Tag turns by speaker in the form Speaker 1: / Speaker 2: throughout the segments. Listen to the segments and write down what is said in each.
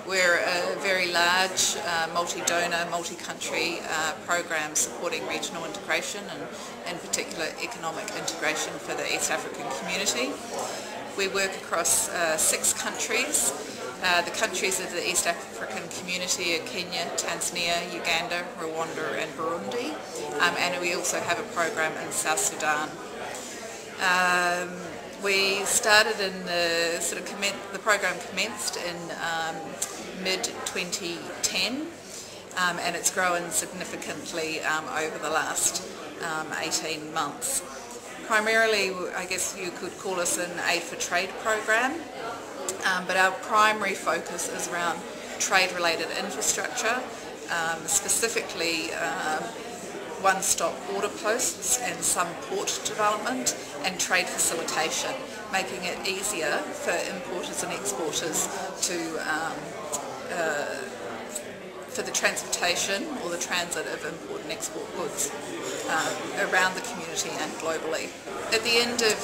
Speaker 1: We're a very large multi-donor, multi-country program supporting regional integration and in particular economic integration for the East African community. We work across 6 countries. The countries of the East African community are Kenya, Tanzania, Uganda, Rwanda and Burundi, and we also have a program in South Sudan. We started in the program commenced in mid-2010 and it's grown significantly over the last 18 months. Primarily, I guess you could call us an aid for trade program, but our primary focus is around trade-related infrastructure, specifically one-stop border posts and some port development and trade facilitation, making it easier for importers and exporters to for the transportation or the transit of import and export goods around the community and globally. At the end of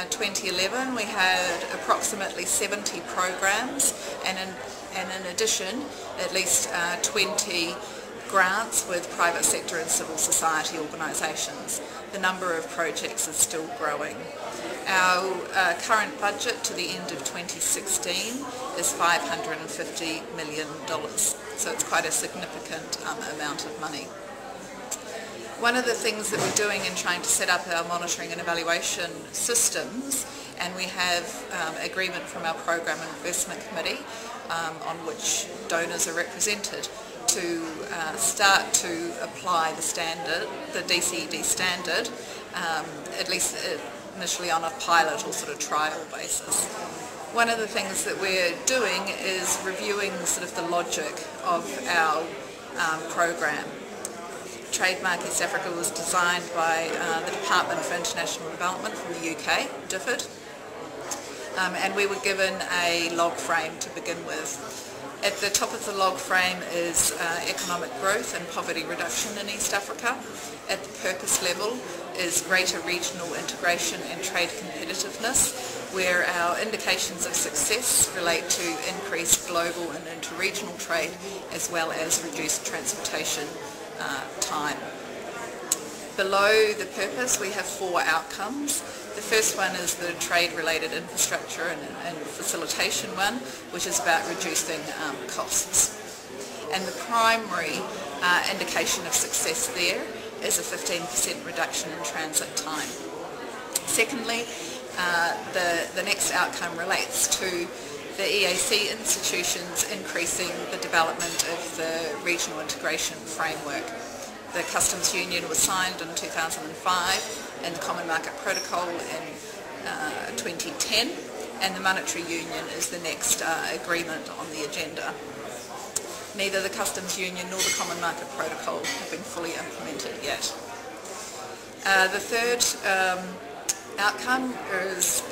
Speaker 1: 2011 we had approximately 70 programs and in addition at least 20 grants with private sector and civil society organisations. The number of projects is still growing. Our current budget to the end of 2016 is $550 million, so it's quite a significant amount of money. One of the things that we're doing in trying to set up our monitoring and evaluation systems, and we have agreement from our Program and Investment Committee on which donors are represented, to start to apply the standard, the DCED Standard, at least initially on a pilot or sort of trial basis. One of the things that we're doing is reviewing sort of the logic of our program. TradeMark East Africa was designed by the Department for International Development from the UK, DFID, and we were given a log frame to begin with. At the top of the log frame is economic growth and poverty reduction in East Africa. At the purpose level is greater regional integration and trade competitiveness, where our indications of success relate to increased global and interregional trade as well as reduced transportation time. Below the purpose we have 4 outcomes. The first one is the trade-related infrastructure and facilitation one, which is about reducing costs. And the primary indication of success there is a 15% reduction in transit time. Secondly, the next outcome relates to the EAC institutions increasing the development of the regional integration framework. The Customs Union was signed in 2005 and the Common Market Protocol in 2010, and the Monetary Union is the next agreement on the agenda. Neither the Customs Union nor the Common Market Protocol have been fully implemented yet. The third outcome is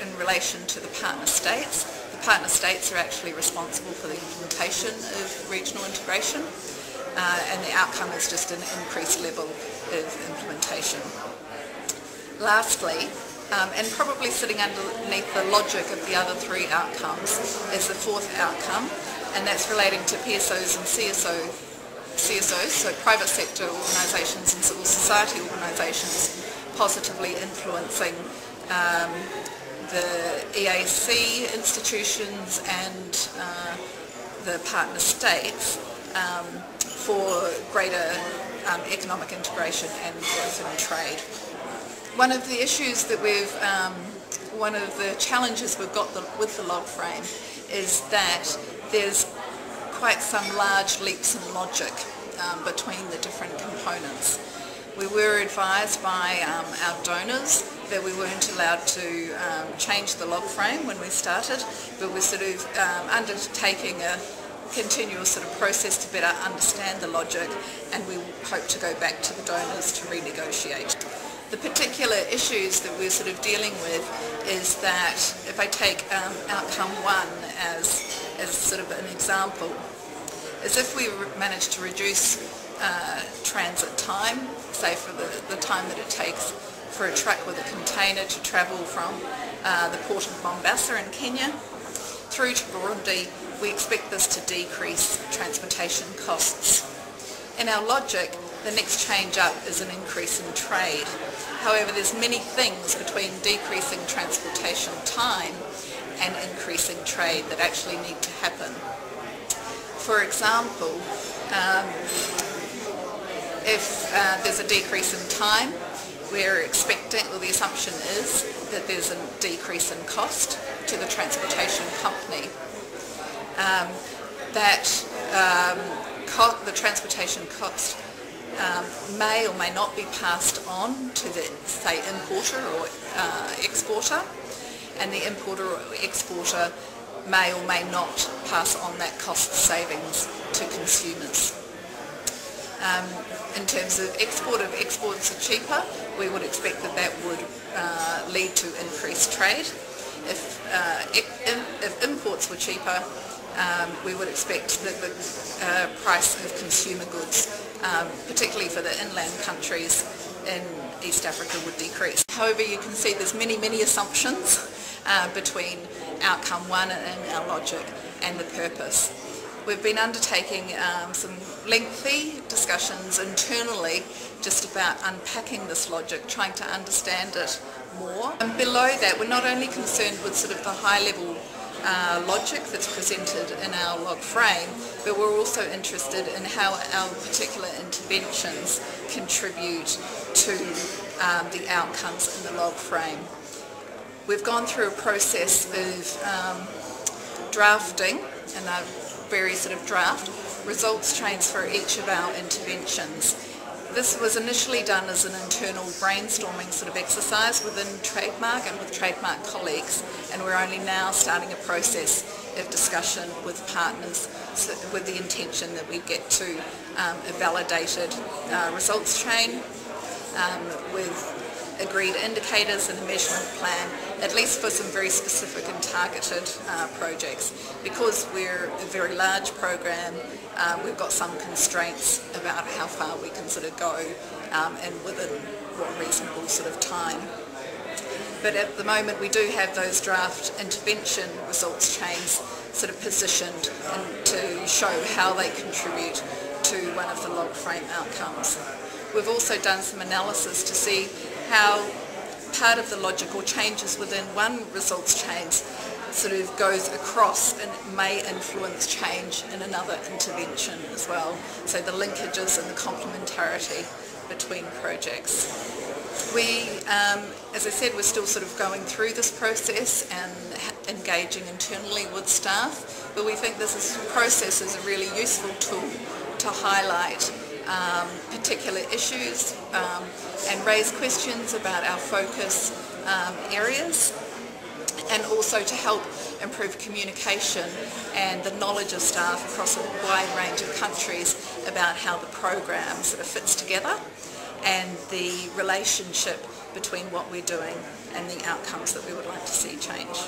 Speaker 1: in relation to the partner states. The partner states are actually responsible for the implementation of regional integration. And the outcome is just an increased level of implementation. Lastly, and probably sitting underneath the logic of the other 3 outcomes, is the 4th outcome, and that's relating to PSOs and CSOs, so private sector organisations and civil society organisations, positively influencing the EAC institutions and the partner states for greater economic integration and growth in trade. One of the issues that one of the challenges we've got with the log frame is that there's quite some large leaps in logic between the different components. We were advised by our donors that we weren't allowed to change the log frame when we started, but we're sort of undertaking a continuous sort of process to better understand the logic, and we hope to go back to the donors to renegotiate. The particular issues that we're sort of dealing with is that if I take outcome 1 as sort of an example, is if we manage to reduce transit time, say for the time that it takes for a truck with a container to travel from the port of Mombasa in Kenya through to Burundi, we expect this to decrease transportation costs. In our logic, the next change up is an increase in trade. However, there's many things between decreasing transportation time and increasing trade that actually need to happen. For example, if there's a decrease in time, we're expecting, or the assumption is, that there's a decrease in cost to the transportation company. The transportation cost may or may not be passed on to the, say, importer or exporter, and the importer or exporter may or may not pass on that cost savings to consumers. In terms of export, if exports are cheaper, we would expect that that would lead to increased trade. If imports were cheaper, we would expect that the price of consumer goods, particularly for the inland countries in East Africa, would decrease. However, you can see there's many assumptions between outcome one and our logic and the purpose. We've been undertaking some lengthy discussions internally just about unpacking this logic, trying to understand it more. And below that, we're not only concerned with sort of the high-level logic that's presented in our log frame, but we're also interested in how our particular interventions contribute to the outcomes in the log frame. We've gone through a process of drafting, and a very sort of draft results trains for each of our interventions. This was initially done as an internal brainstorming sort of exercise within TradeMark and with TradeMark colleagues, and we're only now starting a process of discussion with partners with the intention that we get to a validated results chain with agreed indicators and a measurement plan, at least for some very specific and targeted projects. Because we're a very large program, we've got some constraints about how far we can sort of go and within what reasonable sort of time. But at the moment we do have those draft intervention results chains sort of positioned to show how they contribute to one of the log frame outcomes. We've also done some analysis to see how part of the logic or changes within one results chain sort of goes across and may influence change in another intervention as well. So the linkages and the complementarity between projects. We, as I said, we're still sort of going through this process and engaging internally with staff, but we think this process is a really useful tool to highlight particular issues and raise questions about our focus areas, and also to help improve communication and the knowledge of staff across a wide range of countries about how the program sort of fits together and the relationship between what we're doing and the outcomes that we would like to see change.